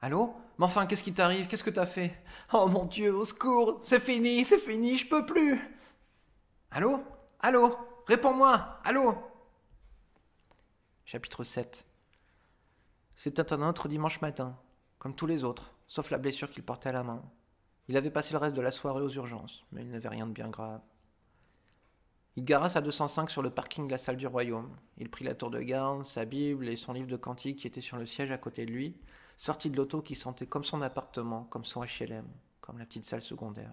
Allô? Mais enfin, qu'est-ce qui t'arrive? Qu'est-ce que t'as fait? Oh mon Dieu, au secours! C'est fini, je peux plus! Allô? Allô? Réponds-moi! Allô? Chapitre 7. C'était un autre dimanche matin, comme tous les autres, sauf la blessure qu'il portait à la main. Il avait passé le reste de la soirée aux urgences, mais il n'avait rien de bien grave. Il gara sa 205 sur le parking de la salle du royaume. Il prit la tour de garde, sa Bible et son livre de cantiques qui était sur le siège à côté de lui, sortit de l'auto qui sentait comme son appartement, comme son HLM, comme la petite salle secondaire.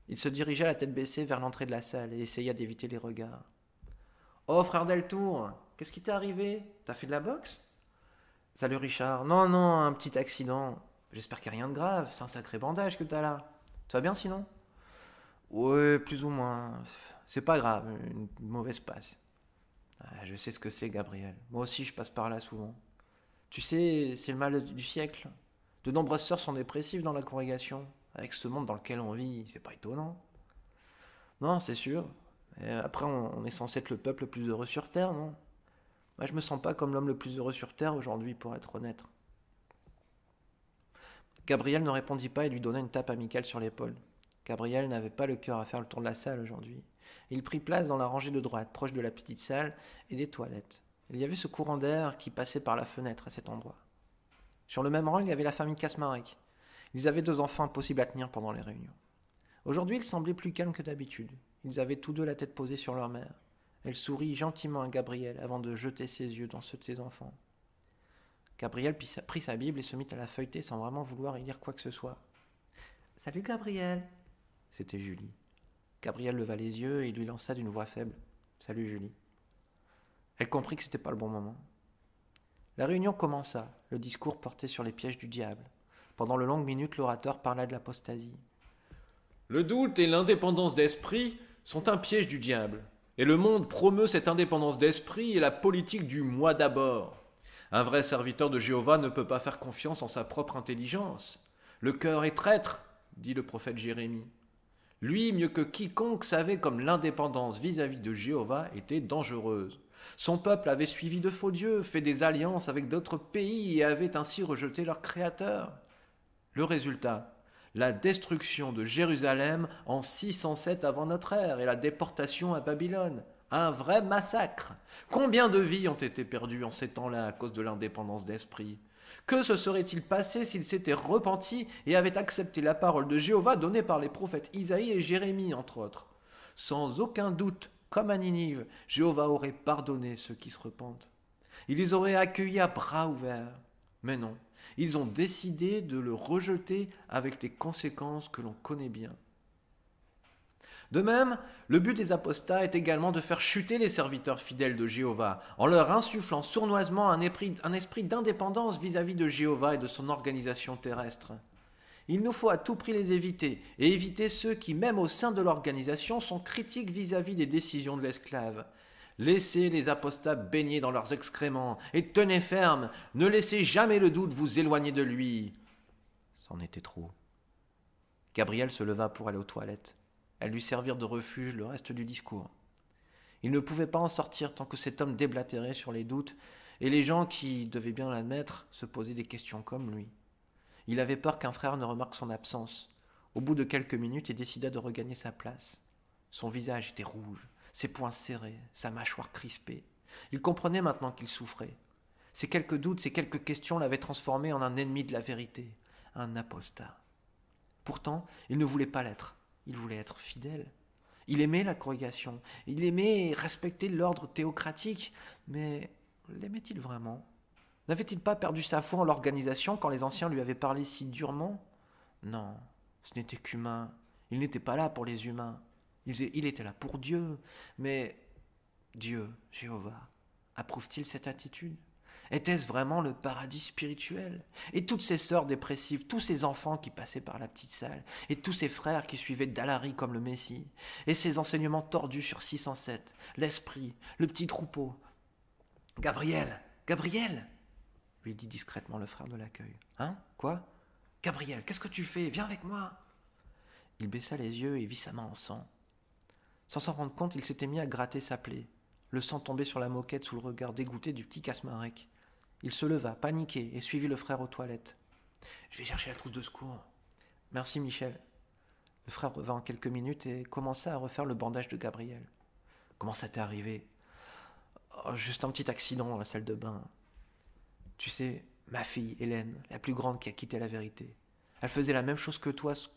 Il se dirigea la tête baissée vers l'entrée de la salle et essaya d'éviter les regards. Oh, frère Deltour, qu'est-ce qui t'est arrivé? T'as fait de la boxe? Salut Richard. Non, non, un petit accident. J'espère qu'il n'y a rien de grave, c'est un sacré bandage que t'as là. Tu vas bien sinon? Ouais, plus ou moins. C'est pas grave, une mauvaise passe. Ah, je sais ce que c'est, Gabriel. Moi aussi, je passe par là souvent. Tu sais, c'est le mal du siècle. De nombreuses sœurs sont dépressives dans la congrégation. Avec ce monde dans lequel on vit, c'est pas étonnant. Non, c'est sûr. Et après, on est censé être le peuple le plus heureux sur Terre, non? Moi, je me sens pas comme l'homme le plus heureux sur Terre aujourd'hui, pour être honnête. Gabriel ne répondit pas et lui donna une tape amicale sur l'épaule. Gabriel n'avait pas le cœur à faire le tour de la salle aujourd'hui. Il prit place dans la rangée de droite, proche de la petite salle et des toilettes. Il y avait ce courant d'air qui passait par la fenêtre à cet endroit. Sur le même rang, il y avait la famille Kasmarek. Ils avaient deux enfants impossibles à tenir pendant les réunions. Aujourd'hui, ils semblaient plus calmes que d'habitude. Ils avaient tous deux la tête posée sur leur mère. Elle sourit gentiment à Gabriel avant de jeter ses yeux dans ceux de ses enfants. Gabriel prit sa Bible et se mit à la feuilleter sans vraiment vouloir y lire quoi que ce soit. Salut Gabriel. C'était Julie. Gabriel leva les yeux et lui lança d'une voix faible. Salut Julie. Elle comprit que c'était pas le bon moment. La réunion commença. Le discours portait sur les pièges du diable. Pendant de longues minutes, l'orateur parla de l'apostasie. Le doute et l'indépendance d'esprit sont un piège du diable. Et le monde promeut cette indépendance d'esprit et la politique du moi d'abord. Un vrai serviteur de Jéhovah ne peut pas faire confiance en sa propre intelligence. Le cœur est traître, dit le prophète Jérémie. Lui, mieux que quiconque, savait comme l'indépendance vis-à-vis de Jéhovah était dangereuse. Son peuple avait suivi de faux dieux, fait des alliances avec d'autres pays et avait ainsi rejeté leur Créateur. Le résultat, la destruction de Jérusalem en 607 avant notre ère et la déportation à Babylone. Un vrai massacre. Combien de vies ont été perdues en ces temps-là à cause de l'indépendance d'esprit? Que se serait-il passé s'ils s'étaient repentis et avaient accepté la parole de Jéhovah donnée par les prophètes Isaïe et Jérémie, entre autres? Sans aucun doute, comme à Ninive, Jéhovah aurait pardonné ceux qui se repentent. Il les aurait accueillis à bras ouverts. Mais non, ils ont décidé de le rejeter avec les conséquences que l'on connaît bien. De même, le but des apostats est également de faire chuter les serviteurs fidèles de Jéhovah, en leur insufflant sournoisement un esprit d'indépendance vis-à-vis de Jéhovah et de son organisation terrestre. Il nous faut à tout prix les éviter, et éviter ceux qui, même au sein de l'organisation, sont critiques vis-à-vis des décisions de l'esclave. Laissez les apostats baigner dans leurs excréments, et tenez ferme, ne laissez jamais le doute vous éloigner de lui. C'en était trop. Gabriel se leva pour aller aux toilettes. Elles lui servirent de refuge le reste du discours. Il ne pouvait pas en sortir tant que cet homme déblatérait sur les doutes, et les gens qui, devaient bien l'admettre, se posaient des questions comme lui. Il avait peur qu'un frère ne remarque son absence. Au bout de quelques minutes, il décida de regagner sa place. Son visage était rouge, ses poings serrés, sa mâchoire crispée. Il comprenait maintenant qu'il souffrait. Ces quelques doutes, ces quelques questions l'avaient transformé en un ennemi de la vérité, un apostat. Pourtant, il ne voulait pas l'être. Il voulait être fidèle. Il aimait la congrégation, il aimait et respectait l'ordre théocratique, mais l'aimait-il vraiment? N'avait-il pas perdu sa foi en l'organisation quand les anciens lui avaient parlé si durement? Non, ce n'était qu'humain. Il n'était pas là pour les humains. Il était là pour Dieu. Mais Dieu, Jéhovah, approuve-t-il cette attitude? Était-ce vraiment le paradis spirituel? Et toutes ces sœurs dépressives, tous ces enfants qui passaient par la petite salle, et tous ces frères qui suivaient Dalari comme le Messie, et ces enseignements tordus sur 607, l'esprit, le petit troupeau. Gabriel, Gabriel, lui dit discrètement le frère de l'accueil. Hein? Quoi? Gabriel, qu'est-ce que tu fais? Viens avec moi. Il baissa les yeux et vit sa main en sang. Sans s'en rendre compte, il s'était mis à gratter sa plaie. Le sang tombait sur la moquette sous le regard dégoûté du petit Kasmarek. Il se leva, paniqué, et suivit le frère aux toilettes. Je vais chercher la trousse de secours. Merci Michel. Le frère revint en quelques minutes et commença à refaire le bandage de Gabriel. Comment ça t'est arrivé? Oh, juste un petit accident dans la salle de bain. Tu sais, ma fille, Hélène, la plus grande qui a quitté la vérité. Elle faisait la même chose que toi, ce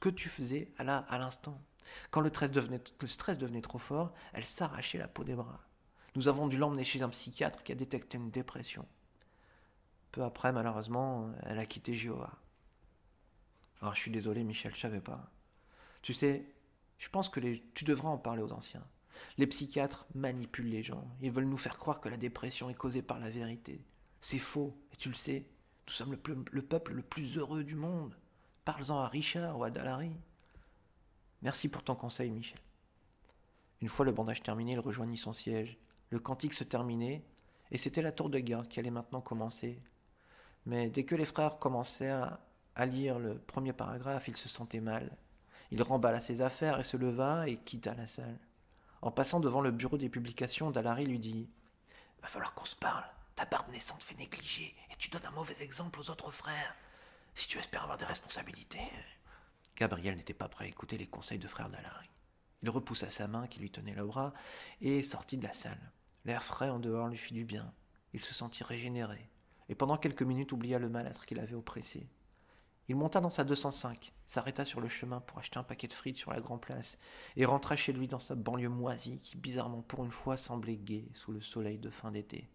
que tu faisais à l'instant. Quand le stress devenait trop fort, elle s'arrachait la peau des bras. Nous avons dû l'emmener chez un psychiatre qui a détecté une dépression. Peu après, malheureusement, elle a quitté Jéhovah. Alors, je suis désolé, Michel, je savais pas. Tu sais, je pense que tu devras en parler aux anciens. Les psychiatres manipulent les gens. Ils veulent nous faire croire que la dépression est causée par la vérité. C'est faux, et tu le sais. Nous sommes le peuple le plus heureux du monde. Parle-en à Richard ou à Dalary. Merci pour ton conseil, Michel. Une fois le bandage terminé, il rejoignit son siège. Le cantique se terminait, et c'était la tour de garde qui allait maintenant commencer. Mais dès que les frères commencèrent à lire le premier paragraphe, il se sentait mal. Il remballa ses affaires et se leva et quitta la salle. En passant devant le bureau des publications, Dalary lui dit « Va falloir qu'on se parle. Ta barbe naissante fait négliger et tu donnes un mauvais exemple aux autres frères. Si tu espères avoir des responsabilités... » Gabriel n'était pas prêt à écouter les conseils de frère Dalary. Il repoussa sa main qui lui tenait le bras et sortit de la salle. L'air frais en dehors lui fit du bien. Il se sentit régénéré et pendant quelques minutes oublia le mal-être qu'il avait oppressé. Il monta dans sa 205, s'arrêta sur le chemin pour acheter un paquet de frites sur la Grand Place et rentra chez lui dans sa banlieue moisie qui, bizarrement pour une fois, semblait gaie sous le soleil de fin d'été.